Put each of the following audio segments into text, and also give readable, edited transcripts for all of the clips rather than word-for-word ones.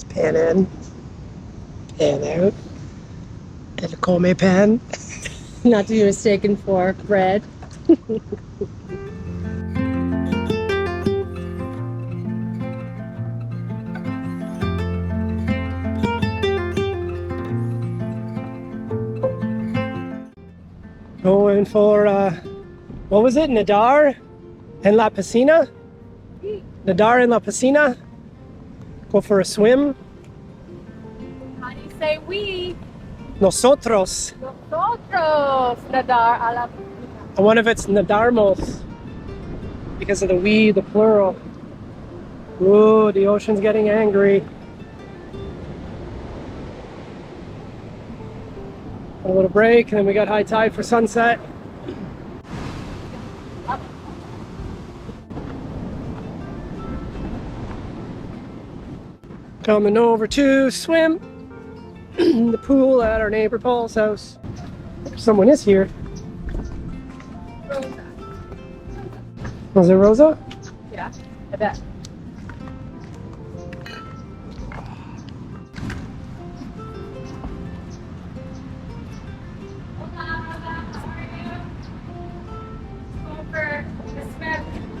Pan in, pan out, and come pan. Not to be mistaken for bread. Going for, what was it? Nadar and La Piscina? Nadar and La Piscina. Go for a swim. How do you say we? Nosotros. Nosotros nadar a la piscina. And one of it's nadarmos. Because of the we, the plural. Ooh, the ocean's getting angry. A little break, and then we got high tide for sunset. Coming over to swim in the pool at our neighbor Paul's house. Someone is here. Rosa. Was it Rosa? Yeah, I bet.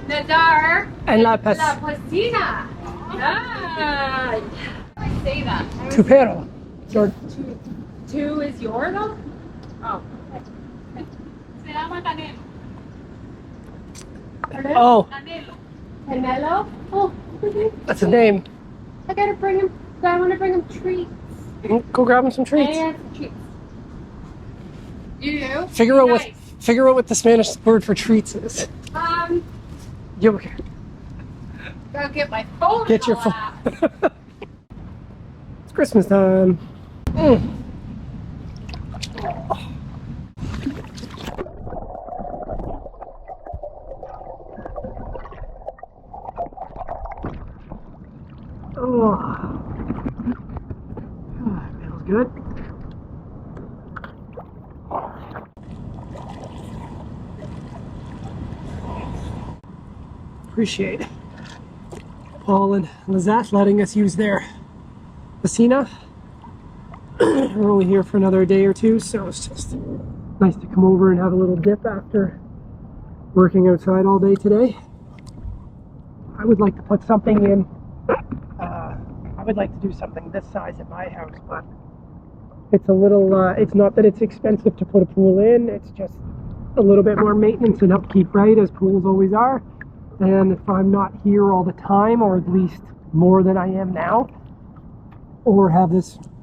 Nadar And La Piscina. Ah, I say that. Tupero. Two is your though? Oh. Se llama Canelo. Oh, Canelo. Canelo? Oh, that's a name. I gotta bring him. I want to bring him treats. Go grab him some treats. I have some treats. You do? Figure out Nice. what the Spanish word for treats is. You Gotta get my phone. get your phone. It's Christmas time. Oh, feels good. Appreciate Paul and Lizeth letting us use their piscina. We're only here for another day or two, so it's just nice to come over and have a little dip after working outside all day today. I would like to put something in. I would like to do something this size at my house, but it's a little, it's not that it's expensive to put a pool in, it's just a little bit more maintenance and upkeep, right, as pools always are. And if I'm not here all the time, or at least more than I am now, or have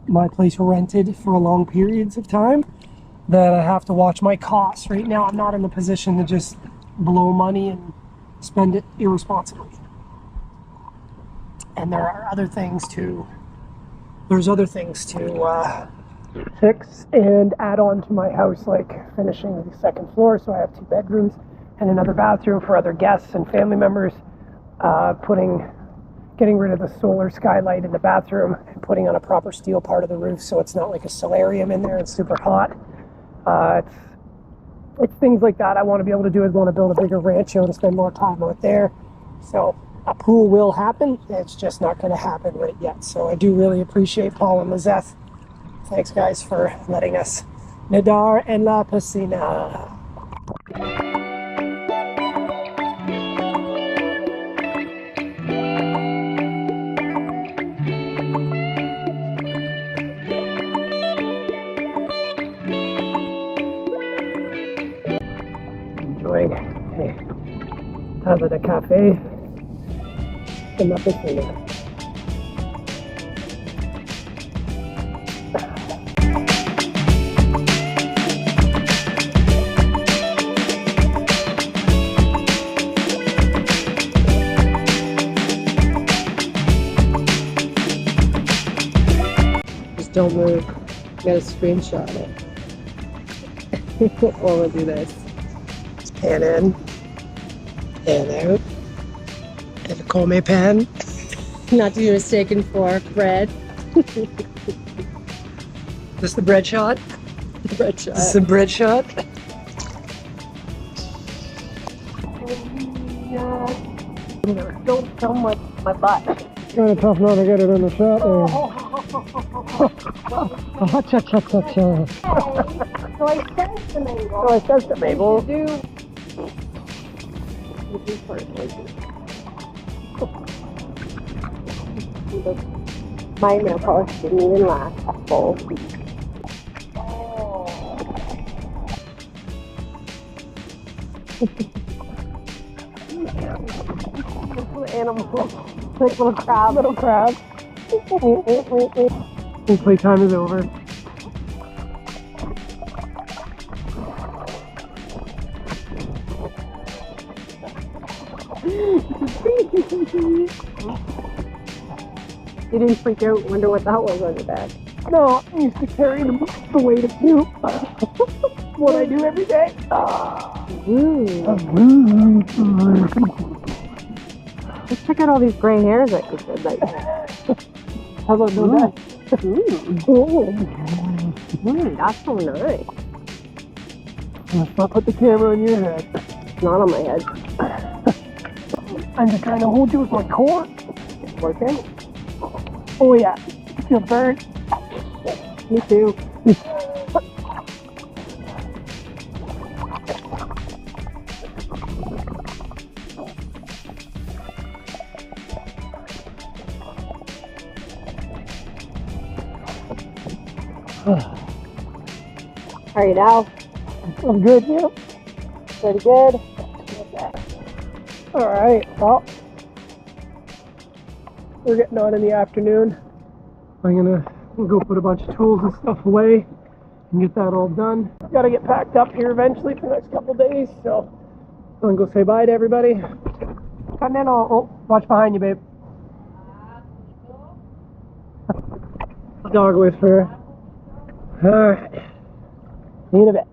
my place rented for long periods of time, that I have to watch my costs. Right now, I'm not in a position to just blow money and spend it irresponsibly. And there are other things to, fix and add on to my house, like finishing the second floor, so I have 2 bedrooms and another bathroom for other guests and family members, getting rid of the solar skylight in the bathroom and putting on a proper steel part of the roof so it's not like a solarium in there and super hot. It's things like that I want to be able to do. I want to build a bigger rancho and spend more time out there. So a pool will happen. It's just not going to happen right yet. So I do really appreciate Paul and Lizeth. Thanks, guys, for letting us nadar en la piscina. Enjoying a taza de café in la piscina. Just don't move. You gotta screenshot it. Or we'll do this. Just pan in, pan out, and come pan. Not to be mistaken for bread. This the bread shot? Bread shot. This is the bread shot. Don't film my butt. kind of tough not to get it in the shot there. Cha cha cha cha. So I sensed the Mabel. So I sensed it, Mabel. My nail polish didn't even last a full week. Little animals, like little crab. Little crab. Playtime is over. You didn't freak out, wonder what that was on your back. No, I used to carry the weight of poop. What I do every day. Let's check out all these gray hairs that you said that you had. How about that? That's so nice. Let's not put the camera on your head. It's not on my head. I'm just trying to hold you with my core. It's working. Oh yeah, I feel burnt. Me too. How are you now? I'm good, yeah. Pretty good. Alright, well, we're getting on in the afternoon. We'll go put a bunch of tools and stuff away and get that all done. Gotta get packed up here eventually for the next couple days, so I'm gonna go say bye to everybody. Come in, oh, watch behind you, babe. Dog whisperer. Alright. See you in a bit.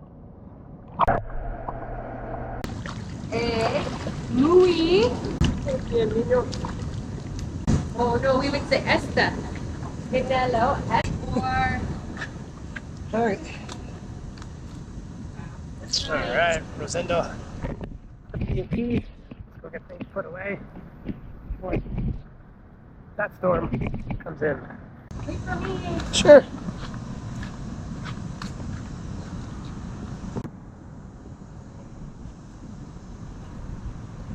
Louis. Oh no, we would say Esther. Canelo, or Alright. Alright, Rosendo. P&P. Let's go get things put away before that storm comes in. wait for me. Sure.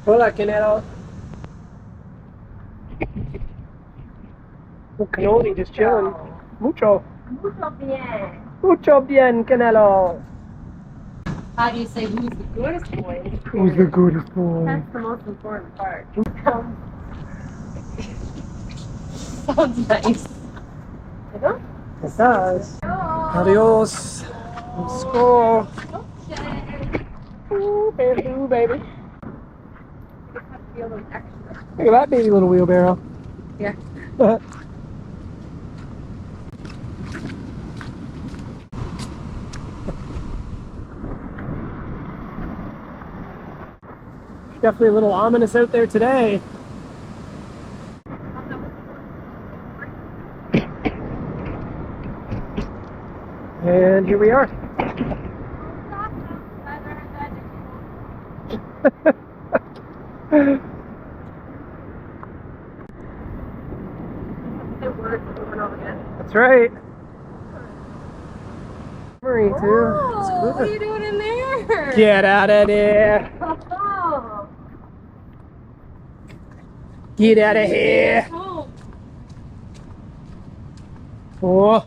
Hola, Canelo. Oh, cannoli, just chilling. Mucho. Mucho bien. Mucho bien, Canelo. How do you say who's the goodest boy? Who's the goodest boy? That's the most important part. Sounds nice. You know? It does. Adios. Let's go. Ooh, bamboo, baby. Look at that baby little wheelbarrow. Yeah. Definitely a little ominous out there today. And here we are. That's right. Marie, too. Oh, what are you doing in there? Get out of there. Oh. Get out of here. Oh. Oh.